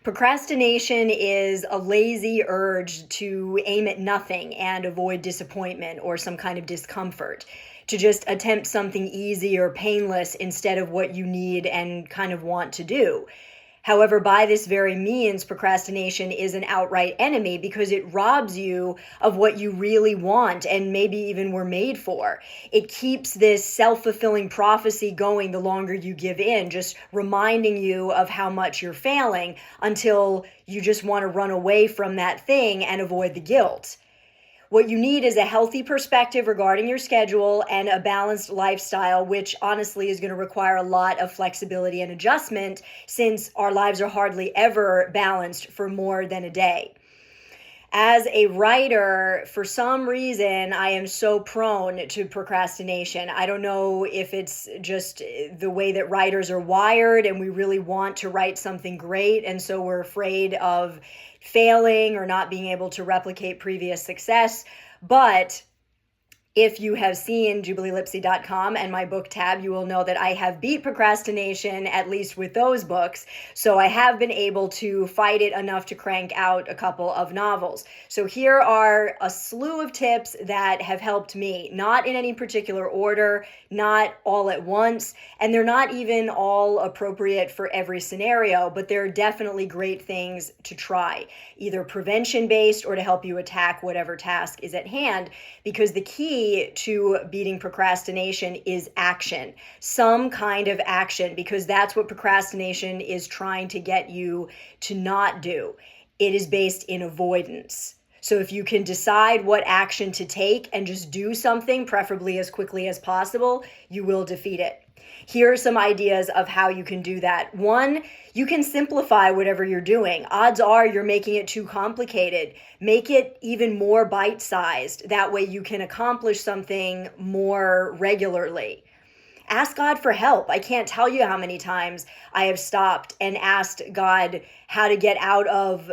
Procrastination is a lazy urge to aim at nothing and avoid disappointment or some kind of discomfort, to just attempt something easy or painless instead of what you need and kind of want to do. However, by this very means, procrastination is an outright enemy because it robs you of what you really want and maybe even were made for. It keeps this self-fulfilling prophecy going the longer you give in, just reminding you of how much you're failing until you just want to run away from that thing and avoid the guilt. What you need is a healthy perspective regarding your schedule and a balanced lifestyle, which honestly is going to require a lot of flexibility and adjustment since our lives are hardly ever balanced for more than a day. As a writer, for some reason, I am so prone to procrastination. I don't know if it's just the way that writers are wired and we really want to write something great, and so we're afraid of failing or not being able to replicate previous success. But if you have seen JubileeLipsy.com and my book tab, you will know that I have beat procrastination, at least with those books. So I have been able to fight it enough to crank out a couple of novels. So here are a slew of tips that have helped me, not in any particular order, not all at once, and they're not even all appropriate for every scenario, but they're definitely great things to try, either prevention-based or to help you attack whatever task is at hand, because the key to beating procrastination is action, some kind of action, because that's what procrastination is trying to get you to not do. It is based in avoidance. So if you can decide what action to take and just do something, preferably as quickly as possible, you will defeat it. Here are some ideas of how you can do that. One, you can simplify whatever you're doing. Odds are you're making it too complicated. Make it even more bite-sized. That way you can accomplish something more regularly. Ask God for help. I can't tell you how many times I have stopped and asked God how to get out of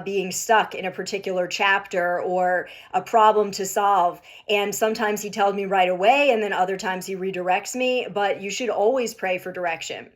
being stuck in a particular chapter or a problem to solve. And sometimes he tells me right away, and then other times he redirects me, but you should always pray for direction.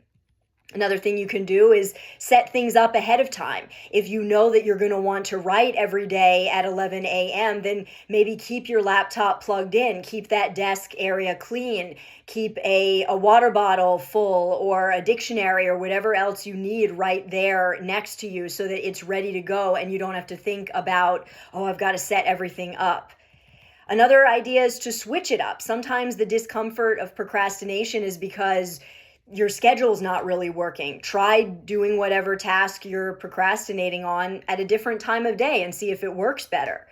Another thing you can do is set things up ahead of time. If you know that you're going to want to write every day at 11 a.m., then maybe keep your laptop plugged in, keep that desk area clean, keep a water bottle full or a dictionary or whatever else you need right there next to you so that it's ready to go and you don't have to think about, oh, I've got to set everything up. Another idea is to switch it up. Sometimes the discomfort of procrastination is because your schedule's not really working. Try doing whatever task you're procrastinating on at a different time of day and see if it works better.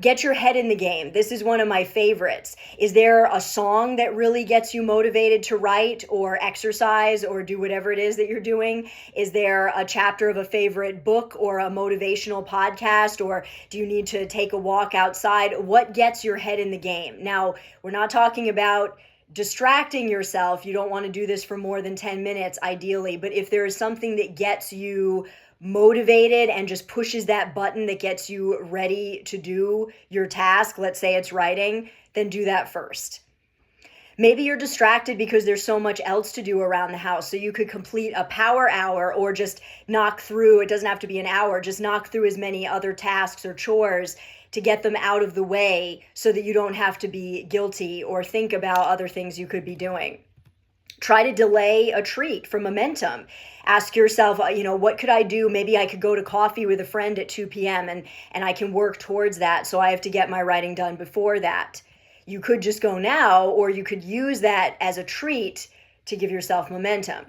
Get your head in the game. This is one of my favorites. Is there a song that really gets you motivated to write or exercise or do whatever it is that you're doing? Is there a chapter of a favorite book or a motivational podcast, or do you need to take a walk outside? What gets your head in the game? Now, we're not talking about distracting yourself. You don't want to do this for more than 10 minutes, ideally. But if there is something that gets you motivated and just pushes that button that gets you ready to do your task, let's say it's writing, then do that first. Maybe you're distracted because there's so much else to do around the house. So you could complete a power hour or just knock through, it doesn't have to be an hour, just knock through as many other tasks or chores to get them out of the way so that you don't have to be guilty or think about other things you could be doing. Try to delay a treat for momentum. Ask yourself, what could I do? Maybe I could go to coffee with a friend at 2 p.m. and I can work towards that. So I have to get my writing done before that. You could just go now, or you could use that as a treat to give yourself momentum.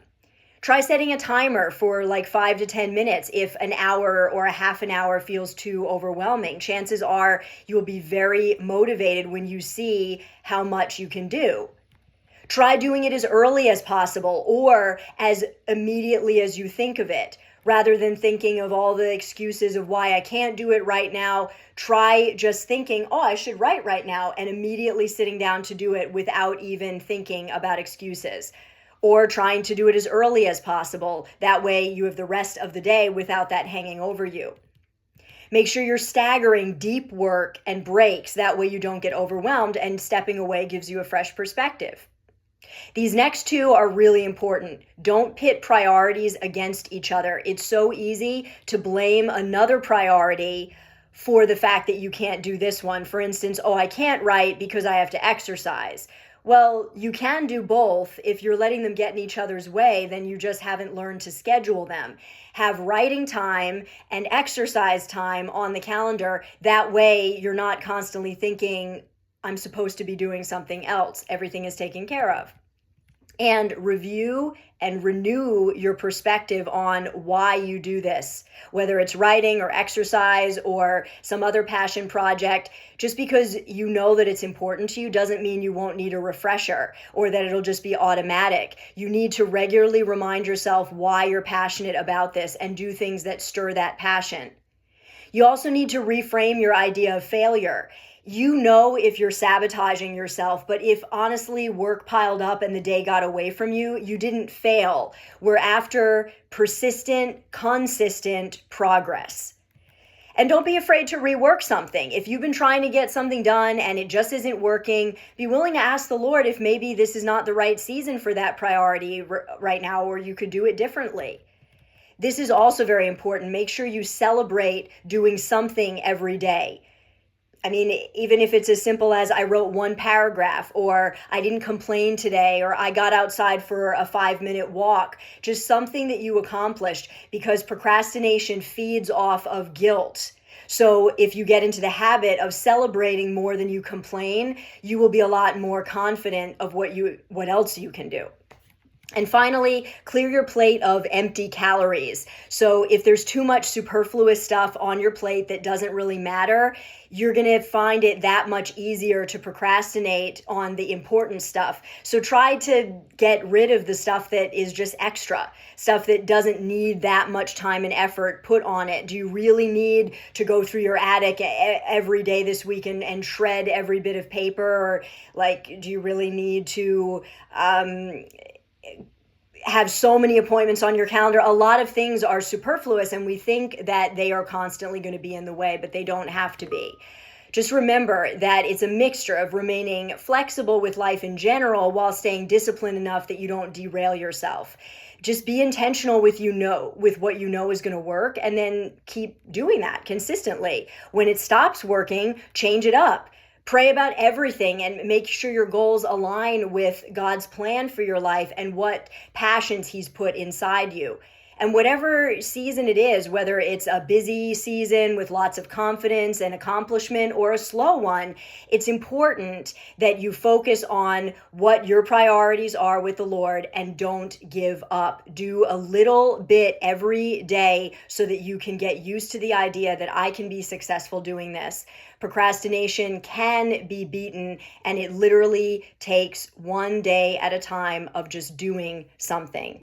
Try setting a timer for like 5 to 10 minutes if an hour or a half an hour feels too overwhelming. Chances are you will be very motivated when you see how much you can do. Try doing it as early as possible or as immediately as you think of it. Rather than thinking of all the excuses of why I can't do it right now, try just thinking, oh, I should write right now, and immediately sitting down to do it without even thinking about excuses. Or trying to do it as early as possible. That way you have the rest of the day without that hanging over you. Make sure you're staggering deep work and breaks. That way you don't get overwhelmed, and stepping away gives you a fresh perspective. These next two are really important. Don't pit priorities against each other. It's so easy to blame another priority for the fact that you can't do this one. For instance, oh, I can't write because I have to exercise. Well, you can do both. If you're letting them get in each other's way, then you just haven't learned to schedule them. Have writing time and exercise time on the calendar. That way, you're not constantly thinking, I'm supposed to be doing something else. Everything is taken care of. And review and renew your perspective on why you do this, whether it's writing or exercise or some other passion project. Just because you know that it's important to you doesn't mean you won't need a refresher or that it'll just be automatic. You need to regularly remind yourself why you're passionate about this and do things that stir that passion. You also need to reframe your idea of failure. You know if you're sabotaging yourself, but if honestly work piled up and the day got away from you, you didn't fail. We're after persistent, consistent progress. And don't be afraid to rework something. If you've been trying to get something done and it just isn't working, be willing to ask the Lord if maybe this is not the right season for that priority right now, or you could do it differently. This is also very important. Make sure you celebrate doing something every day. I mean, even if it's as simple as I wrote one paragraph, or I didn't complain today, or I got outside for a 5-minute walk, just something that you accomplished, because procrastination feeds off of guilt. So if you get into the habit of celebrating more than you complain, you will be a lot more confident of what else you can do. And finally, clear your plate of empty calories. So if there's too much superfluous stuff on your plate that doesn't really matter, you're going to find it that much easier to procrastinate on the important stuff. So try to get rid of the stuff that is just extra, stuff that doesn't need that much time and effort put on it. Do you really need to go through your attic every day this week and shred every bit of paper? Or do you really need to have so many appointments on your calendar? A lot of things are superfluous and we think that they are constantly going to be in the way, but they don't have to be. Just remember that it's a mixture of remaining flexible with life in general while staying disciplined enough that you don't derail yourself. Just be intentional with what you know is going to work, and then keep doing that consistently. When it stops working, change it up. Pray about everything and make sure your goals align with God's plan for your life and what passions He's put inside you. And whatever season it is, whether it's a busy season with lots of confidence and accomplishment or a slow one, it's important that you focus on what your priorities are with the Lord and don't give up. Do a little bit every day so that you can get used to the idea that I can be successful doing this. Procrastination can be beaten, and it literally takes one day at a time of just doing something.